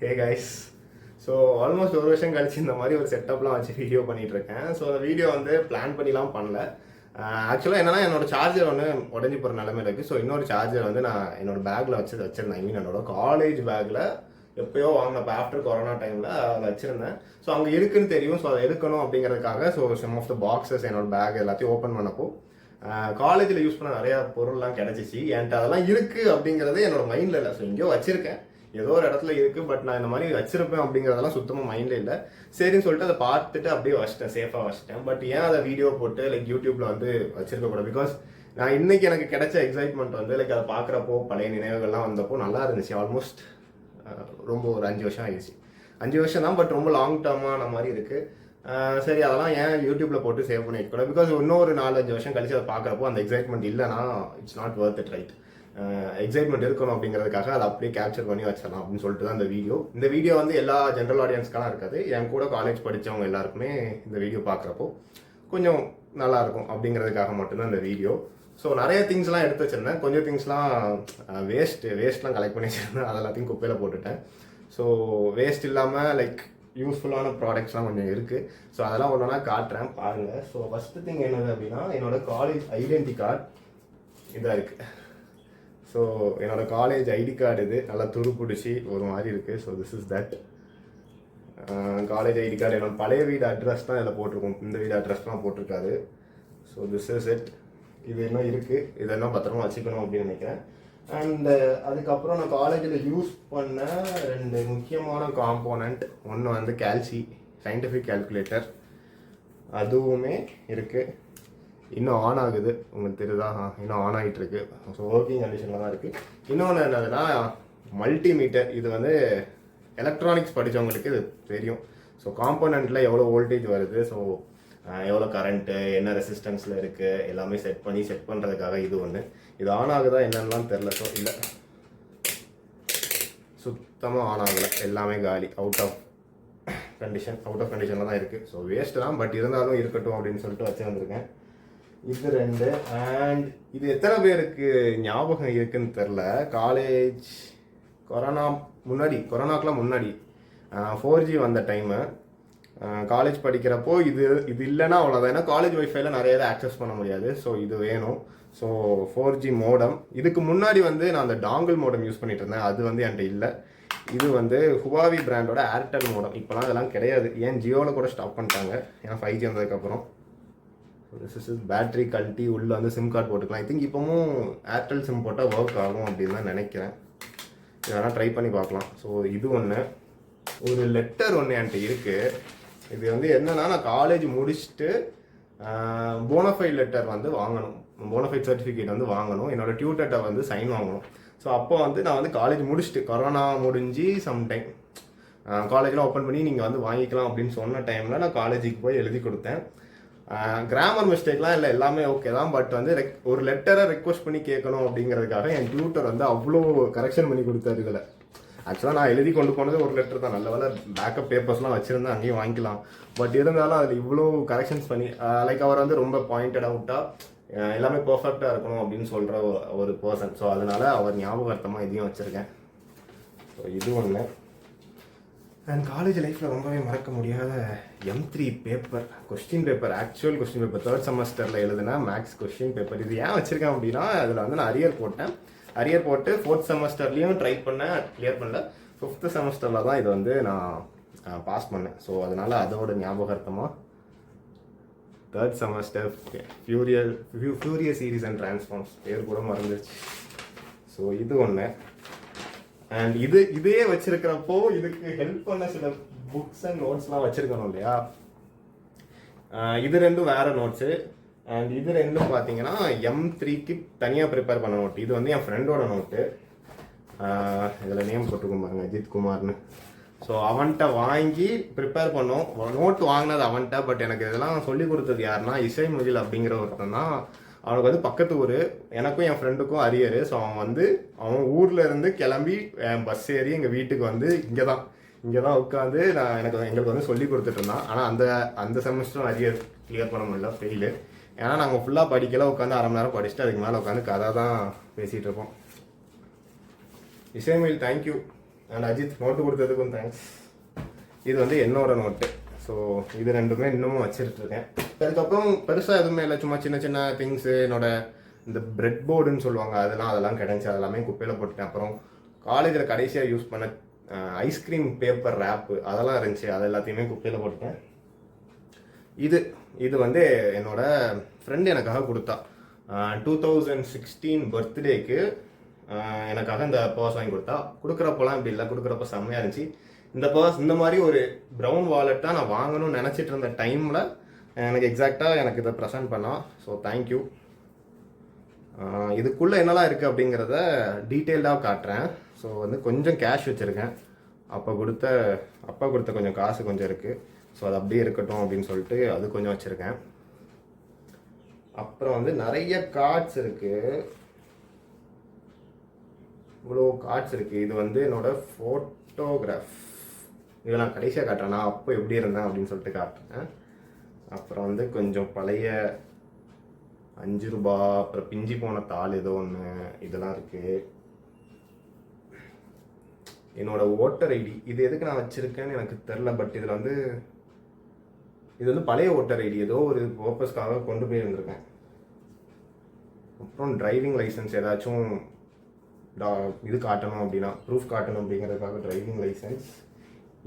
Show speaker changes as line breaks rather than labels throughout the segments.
Hey guys. So almost ஒரு வருஷம் கழிச்சு இந்த மாதிரி ஒரு செட்டப்லாம் வச்சு வீடியோ பண்ணிட்டு இருக்கேன். ஸோ அந்த வீடியோ வந்து பிளான் பண்ணிலாம் பண்ணல. ஆக்சுவலாக என்னன்னா என்னோட சார்ஜர் ஒன்று உடஞ்சி போகிற நிலமையில இருக்குது. ஸோ இன்னொரு சார்ஜர் வந்து நான் என்னோட பேக்கில் வச்சிருந்தேன். ஐ மீன் என்னோட காலேஜ் பேக்கில் எப்போயோ வாங்கினப்போ ஆஃப்டர் கொரோனா டைமில் அதை வச்சுருந்தேன். ஸோ அங்கே இருக்குன்னு தெரியும். ஸோ அதை எடுக்கணும் அப்படிங்கிறதுக்காக so some of the boxes என்னோட பேக் எல்லாத்தையும் ஓப்பன் பண்ணப்போ காலேஜில் யூஸ் பண்ண நிறையா பொருள்லாம் கிடச்சிச்சு. என்கிட்ட அதெல்லாம் இருக்குது அப்படிங்கிறதே என்னோட மைண்டில் இல்லை. ஸோ எங்கேயோ வச்சுருக்கேன், ஏதோ ஒரு இடத்துல இருக்குது, பட் நான் இந்த மாதிரி வச்சிருப்பேன் அப்படிங்கிறதெல்லாம் சுத்தமாக மைண்டில் இல்லை. சரின்னு சொல்லிட்டு அதை பார்த்துட்டு அப்படியே வச்சிட்டேன், சேஃபாக வச்சிட்டேன். பட் ஏன் அதை வீடியோ போட்டு லைக் யூடியூப்பில் வந்து வச்சிருக்கக்கூடாது? பிகாஸ் நான் இன்னைக்கு எனக்கு கிடைச்ச எக்ஸைட்மெண்ட் வந்து லைக் அதை பார்க்குறப்போ பழைய நினைவுகள்லாம் வந்தப்போ நல்லா இருந்துச்சு. ஆல்மோஸ்ட் ரொம்ப ஒரு 5 வருஷம் ஆகிடுச்சு. 5 வருஷம் தான், பட் ரொம்ப லாங் டேர்மான மாதிரி இருக்குது. சரி, அதெல்லாம் ஏன் யூடியூப்பில் போட்டு சேவ் பண்ணி வைக்கக்கூடாது? பிகாஸ் இன்னொரு 4-5 வருஷம் கழிச்சு அதை பார்க்குறப்போ அந்த எக்ஸைட்மெண்ட் இல்லைனா it's not worth it, right? Excitement இருக்கணும் அப்படிங்கிறதுக்காக அதை அப்படியே கேப்சர் பண்ணி வச்சிடலாம் அப்படின்னு சொல்லிட்டு தான் இந்த வீடியோ வந்து எல்லா ஜென்ரல் ஆடியன்ஸ்க்கெல்லாம் இருக்காது. என் கூட காலேஜ் படித்தவங்க எல்லாருக்குமே இந்த வீடியோ பார்க்குறப்போ கொஞ்சம் நல்லாயிருக்கும் அப்படிங்கிறதுக்காக மட்டும்தான் இந்த வீடியோ. ஸோ நிறைய திங்ஸ்லாம் எடுத்து வச்சுருந்தேன். கொஞ்சம் திங்ஸ்லாம் வேஸ்ட்லாம் கலெக்ட் பண்ணி வச்சுருந்தேன். அது எல்லாத்தையும் குப்பையில் போட்டுட்டேன். ஸோ வேஸ்ட் இல்லாமல் லைக் யூஸ்ஃபுல்லான ப்ராடக்ட்ஸ்லாம் கொஞ்சம் இருக்குது. ஸோ அதெல்லாம் ஒன்றா காட்டுறேன், பாருங்கள். ஸோ ஃபஸ்ட்டு திங் என்னது அப்படின்னா என்னோட காலேஜ் ஐடென்டி கார்டு இதாக இருக்குது. ஸோ என்னோட காலேஜ் ஐடி கார்டு இது நல்லா துரு பிடிச்சி ஒரு மாதிரி இருக்குது. So this is that college ID card. என்னோட பழைய வீடு அட்ரஸ் தான் இதில் போட்டிருக்கோம், இந்த வீடு அட்ரஸ்லாம் போட்டிருக்காது. So this is it. இது என்ன இருக்குது, இதெல்லாம் பத்திரமா வச்சுக்கணும் அப்படின்னு நினைக்கிறேன். அண்டு அதுக்கப்புறம் நான் காலேஜில் யூஸ் பண்ண 2 முக்கியமான காம்போனண்ட். ஒன்று வந்து சயின்டிஃபிக் கால்குலேட்டர், அதுவுமே இருக்குது. இன்னும் ஆன் ஆகுது, உங்களுக்கு தெரியுதா? இன்னும் ஆன் ஆகிட்டு இருக்கு. ஸோ ஒர்க்கிங் கண்டிஷனில் தான் இருக்குது. இன்னொன்று என்னதுன்னா மல்டிமீட்டர். இது வந்து எலக்ட்ரானிக்ஸ் படித்தவங்களுக்கு இது தெரியும். ஸோ காம்போனண்ட்டில் எவ்வளோ வோல்டேஜ் வருது, ஸோ எவ்வளோ கரண்ட்டு, என்ன ரெசிஸ்டன்ஸில் இருக்குது, எல்லாமே செட் பண்ணுறதுக்காக இது ஒன்று. இது ஆன் ஆகுதா என்னென்னலாம் தெரில. ஸோ இல்லை, சுத்தமாக ஆன் ஆகலை, எல்லாமே காலி, அவுட் ஆஃப் கண்டிஷனில் தான் இருக்குது. ஸோ வேஸ்ட்டு தான், பட் இருந்தாலும் இருக்கட்டும் அப்படின்னு சொல்லிட்டு வச்சு வந்திருக்கேன். இது 2. அண்ட் இது எத்தனை பேருக்கு ஞாபகம் இருக்குன்னு தெரில. காலேஜ் கொரோனாக்கெலாம் முன்னாடி 4G வந்த டைமு காலேஜ் படிக்கிறப்போ இது இல்லைன்னா அவ்வளோதான். ஏன்னா காலேஜ் ஒய்ஃபைல நிறைய இதை ஆக்சஸ் பண்ண முடியாது. ஸோ இது வேணும். So 4G modem. இதுக்கு முன்னாடி வந்து நான் அந்த டாங்கிள் மோடம் யூஸ் பண்ணிட்டு இருந்தேன், அது வந்து என்கிட்ட இல்லை. இது வந்து ஹுவாவி பிராண்டோட ஏர்டெல் மோடம். இப்போலாம் அதெல்லாம் கிடையாது. ஏன் ஜியோவில் கூட ஸ்டாப் பண்ணிட்டாங்க, ஏன்னா 5G வந்ததுக்கப்புறம். திஸ் இஸ் பேட்டரி கழட்டி உள்ளே வந்து சிம் கார்டு போட்டுக்கலாம். ஐ திங்க் இப்போவும் ஏர்டெல் சிம் போட்டால் ஒர்க் ஆகும் அப்படின்னு தான் நினைக்கிறேன். இதெல்லாம் ட்ரை பண்ணி பார்க்கலாம். ஸோ இது ஒன்று. ஒரு லெட்டர் ஒன்று என்கிட்ட இருக்குது. இது வந்து என்னன்னா, நான் காலேஜ் முடிச்சுட்டு போனஃபைட் லெட்டர் வந்து வாங்கணும், போனஃபைட் சர்டிஃபிகேட் வந்து வாங்கணும். என்னோட டியூட்டர்கிட்ட வந்து சைன் வாங்கணும். ஸோ அப்போ வந்து நான் வந்து காலேஜ் முடிச்சுட்டு கொரோனா முடிஞ்சு சம்டைம் காலேஜ்லாம் ஓப்பன் பண்ணி நீங்கள் வந்து வாங்கிக்கலாம் அப்படின்னு சொன்ன டைமில் நான் காலேஜுக்கு போய் எழுதி கொடுத்தேன். கிராமர் மிஸ்டேக்லாம் இல்லை, எல்லாமே ஓகே தான். பட் வந்து ஒரு லெட்டரை ரெக்வஸ்ட் பண்ணி கேட்கணும் அப்படிங்கிறதுக்காக என் டியூட்டர் வந்து அவ்வளோ கரெக்ஷன் பண்ணி கொடுத்தாரு இதில். ஆக்சுவலாக நான் எழுதி கொண்டு போனது ஒரு லெட்டர் தான். நல்ல வேலை பேக்கப் பேப்பர்ஸ்லாம் வச்சுருந்தேன், அங்கேயும் வாங்கிக்கலாம். பட் இருந்தாலும் அதில் இவ்வளோ கரெக்ஷன்ஸ் பண்ணி லைக் அவர் வந்து ரொம்ப பாயிண்டட் அவுட்டாக எல்லாமே பர்ஃபெக்டாக இருக்கணும் அப்படின்னு சொல்கிற ஒரு பர்சன். ஸோ அதனால் அவர் ஞாபகார்த்தமாக இதையும் வச்சுருக்கேன். ஸோ இது ஒன்று. அண்ட் காலேஜ் லைஃப்பில் ரொம்பவே மறக்க முடியாத M3 paper, actual question paper 3rd செமஸ்டரில் எழுதுனா மேக்ஸ் கொஸ்டின் பேப்பர். இது ஏன் வச்சுருக்கேன் அப்படின்னா, அதில் வந்து நான் அரியர் போட்டு 4th செமஸ்டர்லேயும் ட்ரை பண்ணேன், கிளியர் பண்ணல. 5th செமஸ்டரில் தான் இது வந்து நான் பாஸ் பண்ணேன். ஸோ அதனால் அதோட ஞாபகார்த்தமாக 3rd semester furious series and transforms, பேர் கூட மறந்துருச்சு. ஸோ இது ஒன்று. அண்ட் இதே வச்சிருக்கிறப்போ இதுக்கு ஹெல்ப் பண்ண சில புக்ஸ் அண்ட் நோட்ஸ்லாம் வச்சிருக்கணும் இல்லையா? இது 2 வேற நோட்ஸு. அண்ட் இது 2 பார்த்தீங்கன்னா M3க்கு தனியாக ப்ரிப்பேர் பண்ண நோட்டு. இது வந்து என் ஃப்ரெண்டோட நோட்டு. இதில் நேம் போட்டுக்கும் பாருங்க, அஜித் குமார்னு. ஸோ அவன்கிட்ட வாங்கி ப்ரிப்பேர் பண்ணோம். நோட்டு வாங்கினது அவன்கிட்ட. பட் எனக்கு இதெல்லாம் சொல்லி கொடுத்தது யாருன்னா இசை முகில் அப்படிங்கிற ஒருத்தன் தான். அவனுக்கு வந்து பக்கத்து ஊர், எனக்கும் என் ஃப்ரெண்டுக்கும் அரியர். ஸோ அவன் ஊரில் இருந்து கிளம்பி பஸ் ஏறி எங்கள் வீட்டுக்கு வந்து இங்கே தான் உட்காந்து எங்களுக்கு வந்து சொல்லி கொடுத்துட்டு இருந்தான். ஆனால் அந்த செமஸ்டரும் அரியர் கிளியர் பண்ண முடியல, ஃபெயிலு. ஏன்னா நாங்கள் ஃபுல்லாக படிக்கல, உட்காந்து 1/2 மணி நேரம் படிச்சுட்டு அதுக்கு மேலே உட்காந்து கதை தான் பேசிகிட்டு இருப்போம். Isaimayil thank you. And Ajith note கொடுத்ததுக்கும் தேங்க்ஸ். இது வந்து என்னோட நோட்டு. ஸோ இது ரெண்டுமே இன்னமும் வச்சுட்டு இருக்கேன். அதுக்கப்புறம் பெருசாக எதுவுமே இல்லை, சும்மா சின்ன சின்ன திங்ஸு, என்னோட இந்த பிரெட் போர்டுன்னு சொல்லுவாங்க அதெல்லாம் கிடச்சி அதெல்லாமே குப்பையில் போட்டுட்டேன். அப்புறம் காலேஜில் கடைசியாக யூஸ் பண்ண ஐஸ்கிரீம் பேப்பர் ரேப்பு அதெல்லாம் இருந்துச்சு, அது எல்லாத்தையுமே குப்பையில் போட்டுட்டேன். இது வந்து என்னோட ஃப்ரெண்டு எனக்காக கொடுத்தா 2016 பர்த்டேக்கு எனக்காக இந்த பர்ஸ் வாங்கி கொடுத்தா. கொடுக்குறப்பெல்லாம் இப்படி இல்லை, கொடுக்குறப்ப செம்மையாக இருந்துச்சு. இந்த பர்ஸ் இந்த மாதிரி ஒரு ப்ரௌன் வாலெட்டாக நான் வாங்கணும்னு நினச்சிட்டு இருந்த டைமில் எனக்கு எக்ஸாக்டாக எனக்கு இதை ப்ரெசென்ட் பண்ணால். So thank you. இதுக்குள்ளே என்னெல்லாம் இருக்குது அப்படிங்கிறத டீட்டெயில்டாக காட்டுறேன். ஸோ வந்து கொஞ்சம் கேஷ் வச்சுருக்கேன், அப்பா கொடுத்த கொஞ்சம் காசு கொஞ்சம் இருக்குது. ஸோ அது அப்படியே இருக்கட்டும் அப்படின்னு சொல்லிட்டு அது கொஞ்சம் வச்சுருக்கேன். அப்புறம் வந்து நிறைய கார்ட்ஸ் இருக்குது, இவ்வளோ கார்ட்ஸ் இருக்குது. இது வந்து என்னோட ஃபோட்டோகிராஃப், இதெல்லாம் கடைசியாக காட்டுறேன், நான் அப்போ எப்படி இருந்தேன் அப்படின்னு சொல்லிட்டு காட்டுறேன். அப்புறம் வந்து கொஞ்சம் பழைய 5 ரூபா, அப்புறம் பிஞ்சி போன தாள் ஏதோ ஒன்று, இதெல்லாம் இருக்குது. என்னோட ஓட்டர் ஐடி இது எதுக்கு நான் வச்சுருக்கேன்னு எனக்கு தெரில, பட் இதில் வந்து இது வந்து பழைய ஓட்டர் ஐடி, ஏதோ ஒரு பர்பஸ்க்காக கொண்டு போய் இருந்திருக்கேன். அப்புறம் டிரைவிங் லைசன்ஸ் ஏதாச்சும் இது காட்டணும் அப்படின்னா, ப்ரூஃப் காட்டணும் அப்படிங்கிறதுக்காக டிரைவிங் லைசன்ஸ்.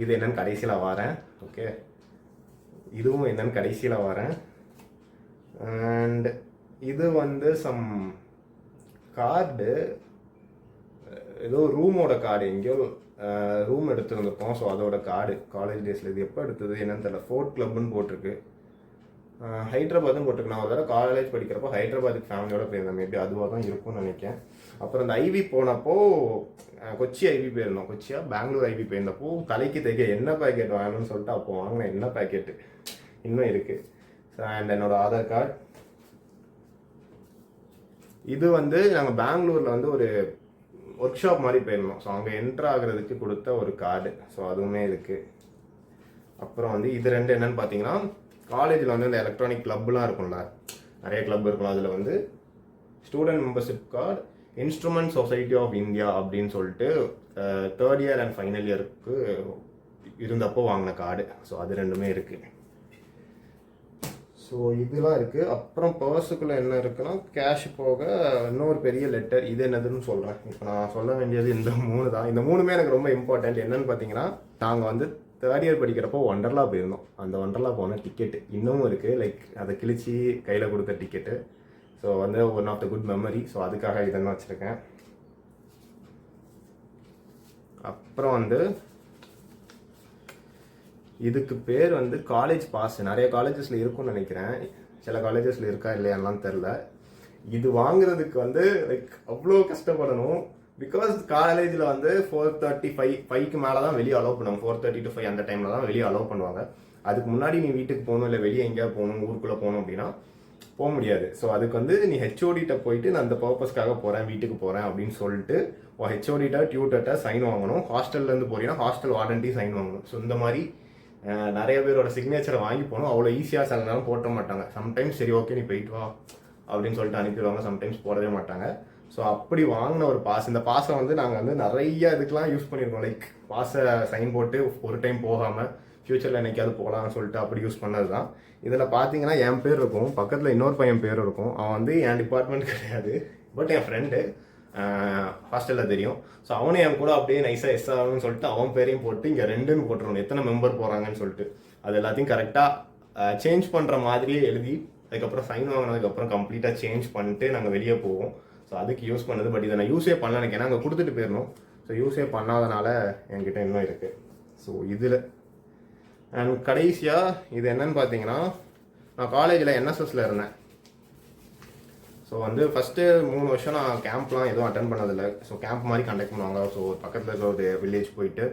இது என்னன்னு கடைசியில் வரேன். ஓகே, இதுவும் என்னன்னு கடைசியில் வரேன். அண்ட் இது வந்து சம் கார்டு, ஏதோ ரூமோட கார்டு, எங்கேயோ ரூம் எடுத்துருந்துருக்கோம். ஸோ அதோட கார்டு காலேஜ் டேஸில். இது எப்போ எடுத்தது என்னன்னு தெரியல. ஃபோர்ட் கிளப்னு போட்டிருக்கு, ஹைதராபாத்னு போட்டிருக்கு. நான் ஒரு தடவை காலேஜ் படிக்கிறப்போ ஹைதராபாத்துக்கு ஃபேமிலியோட போயிருந்தேன், மேபி அதுவாக தான் இருக்கும்னு நினைக்கிறேன். அப்புறம் இந்த ஐவி போனப்போ கொச்சி ஐவி போயிருந்தோம், கொச்சியா பெங்களூர் ஐவி போயிருந்தப்போ தலைக்கு தைக்க எண்ணெய் பேக்கெட் வாங்கணும்னு சொல்லிட்டு அப்போ வாங்கினேன் எண்ணெய் பேக்கெட்டு இன்னும் இருக்குது. அண்ட் என்னோட ஆதார் கார்டு. இது வந்து நாங்கள் பெங்களூரில் வந்து ஒரு ஒர்க் ஷாப் மாதிரி போயிருந்தோம், ஸோ அங்கே என்ட்ரு ஆகிறதுக்கு கொடுத்த ஒரு கார்டு. ஸோ அதுவுமே இருக்குது. அப்புறம் வந்து இது ரெண்டு என்னன்னு பார்த்தீங்கன்னா, காலேஜில் வந்து இந்த எலக்ட்ரானிக் கிளப்லாம் இருக்கும்ல, நிறைய கிளப் இருக்கும், அதில் வந்து student membership card instrument society of India அப்படின்னு சொல்லிட்டு 3rd இயர் அண்ட் ஃபைனல் இயருக்கு இருந்தப்போ வாங்கின கார்டு. ஸோ அது ரெண்டுமே இருக்குது. ஸோ இதெல்லாம் இருக்குது. அப்புறம் பர்ஸுக்குள்ளே என்ன இருக்குன்னா, கேஷ் போக இன்னொரு பெரிய லெட்டர். இது என்னதுன்னு சொல்கிறேன். இப்போ நான் சொல்ல வேண்டியது இந்த 3 தான். இந்த 3மே எனக்கு ரொம்ப இம்பார்ட்டன்ட். என்னன்னு பார்த்தீங்கன்னா, நாங்கள் வந்து 3rd இயர் படிக்கிறப்போ ஒண்டர்லா போயிருந்தோம். அந்த ஒண்டர்லா போன டிக்கெட்டு இன்னமும் இருக்குது, லைக் அதை கிழிச்சி கையில் கொடுத்த டிக்கெட்டு. ஸோ வந்து one of the good memory. So அதுக்காக இதெல்லாம் வச்சுருக்கேன். அப்புறம் வந்து இதுக்கு பேர் வந்து காலேஜ் பாஸ். நிறைய காலேஜஸில் இருக்கும்னு நினைக்கிறேன், சில காலேஜஸில் இருக்கா இல்லையாலாம் தெரில. இது வாங்குறதுக்கு வந்து லைக் அவ்வளோ கஷ்டப்படணும். பிகாஸ் காலேஜில் வந்து 4:35 மேலே தான் வெளியே அலோவ் பண்ணுவாங்க. 4:30 to 5 அந்த டைமில் தான் வெளியே அலோவ் பண்ணுவாங்க. அதுக்கு முன்னாடி நீ வீட்டுக்கு போகணும், இல்லை வெளியே எங்கேயா போகணும், ஊருக்குள்ளே போகணும் அப்படின்னா போக முடியாது. ஸோ அதுக்கு வந்து நீ ஹெச்ஓடிட்ட போயிட்டு நான் அந்த பர்பஸ்க்காக போகிறேன், வீட்டுக்கு போகிறேன் அப்படின்னு சொல்லிட்டு ஹெச்ஓடிட்ட டியூட்டர்கிட்ட சைன் வாங்கணும். ஹாஸ்டல்லேருந்து போறீங்கன்னா ஹாஸ்டல் வார்டன்ட்டி சைன் வாங்கணும். ஸோ இந்த மாதிரி நிறைய பேரோட சிக்னேச்சரை வாங்கி போகணும். அவ்வளோ ஈஸியாக சில நேரம் போட்ட மாட்டாங்க. சம்டைம்ஸ் சரி ஓகே நீ போயிட்டு வா அப்படின்னு சொல்லிட்டு அனுப்பிடுவாங்க, சம்டைம்ஸ் போடவே மாட்டாங்க. ஸோ அப்படி வாங்கின ஒரு பாஸ். இந்த பாஸை வந்து நாங்கள் வந்து நிறைய இதுக்கெலாம் யூஸ் பண்ணியிருக்கோம். லைக் பாஸை சைன் போட்டு ஒரு டைம் போகாமல் ஃப்யூச்சரில் என்னைக்காவது போகலாம்னு சொல்லிட்டு அப்படி யூஸ் பண்ணது தான். இதில் பார்த்தீங்கன்னா என் பேர் இருக்கும், பக்கத்தில் இன்னொரு பையன் பேர் இருக்கும். அவன் வந்து என் டிபார்ட்மெண்ட் கிடையாது, பட் என் ஃப்ரெண்டு ஹாஸ்டலில் தெரியும். ஸோ அவனே என் கூட அப்படியே நைஸாக எஸ் ஆகணும்னு சொல்லிட்டு அவன் பேரையும் போட்டு இங்கே 2ன்னு போட்டுருவோம், எத்தனை மெம்பர் போகிறாங்கன்னு சொல்லிட்டு. அது எல்லாத்தையும் கரெக்டாக சேஞ்ச் பண்ணுற மாதிரியே எழுதி அதுக்கப்புறம் சைன் வாங்கினதுக்கப்புறம் கம்ப்ளீட்டாக சேஞ்ச் பண்ணிட்டு நாங்கள் வெளியே போவோம். ஸோ அதுக்கு யூஸ் பண்ணது. பட் இதை நான் யூஸே பண்ணல, எனக்கு ஏன்னா அங்கே கொடுத்துட்டு போயிடணும். ஸோ யூஸே பண்ணாதனால என்கிட்ட இன்னும் இருக்குது. ஸோ இதில் அண்ட் கடைசியாக இது என்னன்னு பார்த்தீங்கன்னா, நான் காலேஜில் என்எஸ்எஸில் இருந்தேன். ஸோ வந்து ஃபஸ்ட்டு 3 வருஷம் நான் கேம்ப்லாம் எதுவும் அட்டன் பண்ணதில்லை. ஸோ கேம்ப் மாதிரி கண்டக்ட் பண்ணுவாங்க. ஸோ பக்கத்தில் இருக்கிற ஒரு வில்லேஜ் போயிட்டு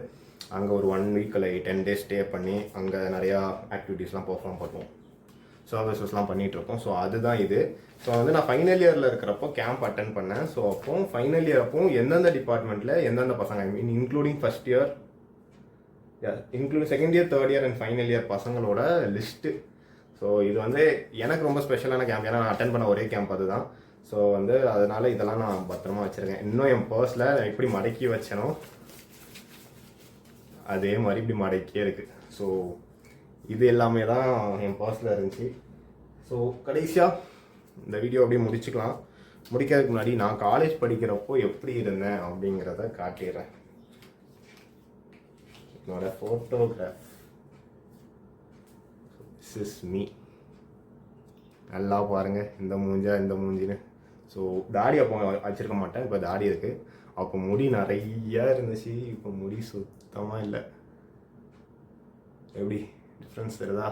அங்கே ஒரு 1 வீக் இல்லை 10 days ஸ்டே பண்ணி அங்கே நிறையா ஆக்டிவிட்டீஸ்லாம் பெர்ஃபார்ம் பண்ணுவோம், சர்வீசஸ்லாம் பண்ணிகிட்ருக்கோம். ஸோ அதுதான் இது. ஸோ வந்து நான் ஃபைனல் இயரில் இருக்கிறப்போ கேம்ப் அட்டன் பண்ணேன். ஸோ அப்போ ஃபைனல் இயர் அப்போ எந்தெந்த டிபார்ட்மெண்ட்டில் எந்தெந்த பசங்க, I mean including first year, including second year, 3rd year and final year பசங்களோட லிஸ்ட்டு. ஸோ இது வந்து எனக்கு ரொம்ப ஸ்பெஷலான கேம்ப், ஏன்னா நான் அட்டன் பண்ண ஒரே கேம்ப் அதுதான். ஸோ வந்து அதனால் இதெல்லாம் நான் பத்திரமா வச்சுருக்கேன். இன்னும் என் பர்ஸில் எப்படி மடக்கி வச்சேனோ அதே மாதிரி இப்படி மடக்கியே இருக்குது. ஸோ இது எல்லாமே தான் என் பர்ஸில் இருந்துச்சு. ஸோ கடைசியாக இந்த வீடியோ அப்படியே முடிச்சுக்கலாம். முடிக்கிறதுக்கு முன்னாடி நான் காலேஜ் படிக்கிறப்போ எப்படி இருந்தேன் அப்படிங்கிறத காட்டிடுறேன். என்னோட ஃபோட்டோகிராஃப், திஸ் இஸ் மீ. நல்லா பாருங்கள் இந்த மூஞ்சின்னு. ஸோ தாடி அப்போ வச்சுருக்க மாட்டேன், இப்போ தாடி இருக்குது. அப்போ முடி நிறையா இருந்துச்சு, இப்போ முடி சுத்தமாக இல்லை. எப்படி டிஃப்ரென்ஸ் தெரியுதா?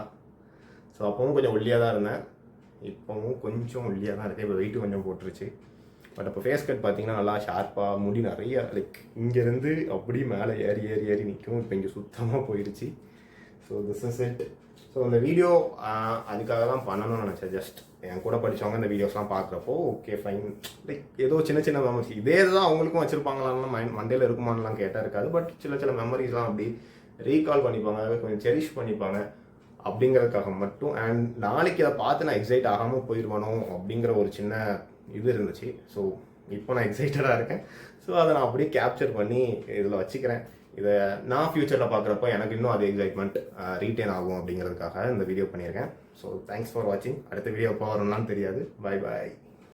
ஸோ அப்போவும் கொஞ்சம் ஒல்லியாக தான் இருந்தேன், இப்போவும் கொஞ்சம் ஒல்லியாக தான் இருக்குது. இப்போ வெயிட்டு கொஞ்சம் போட்டுருச்சு. பட் அப்போ ஃபேஸ் கட் பார்த்தீங்கன்னா நல்லா ஷார்ப்பாக முடி நிறையா லைக் இங்கேருந்து அப்படி மேலே ஏறி ஏறி ஏறி நிற்கும். இப்போ இங்கே சுத்தமாக போயிடுச்சு. So this is it. So இந்த வீடியோ அதுக்காக தான் பண்ணணும்னு நினச்சேன். ஜஸ்ட் என் கூட படித்தவங்க இந்த வீடியோஸ்லாம் பார்க்குறப்போ ஓகே ஃபைன், லைக் ஏதோ சின்ன சின்ன மெமரிஸ் இதே தான் அவங்களுக்கும் வச்சுருப்பாங்களான்னு மண்டையில் இருக்குமான்லாம் கேட்டால் இருக்காது. பட் சில மெமரிஸ்லாம் அப்படி ரீகால் பண்ணிப்பாங்க, கொஞ்சம் செரிஷ் பண்ணிப்பாங்க அப்படிங்கிறதுக்காக மட்டும். அண்ட் நாளைக்கு அதை பார்த்து நான் எக்ஸைட் ஆகாமல் போயிடுவானோ அப்படிங்கிற ஒரு சின்ன இது இருந்துச்சு. ஸோ இப்போ நான் எக்ஸைட்டடாக இருக்கேன். ஸோ அதை நான் அப்படியே கேப்சர் பண்ணி இதில் வச்சுக்கிறேன். இதை நான் ஃப்யூச்சரில் பார்க்குறப்போ எனக்கு இன்னும் அது எக்ஸைட்மெண்ட் ரீட்டைன் ஆகும் அப்படிங்கிறதுக்காக இந்த வீடியோ பண்ணியிருக்கேன். ஸோ தேங்க்ஸ் ஃபார் வாட்சிங். அடுத்த வீடியோ எப்போ வரும்னான்னு தெரியாது. Bye bye.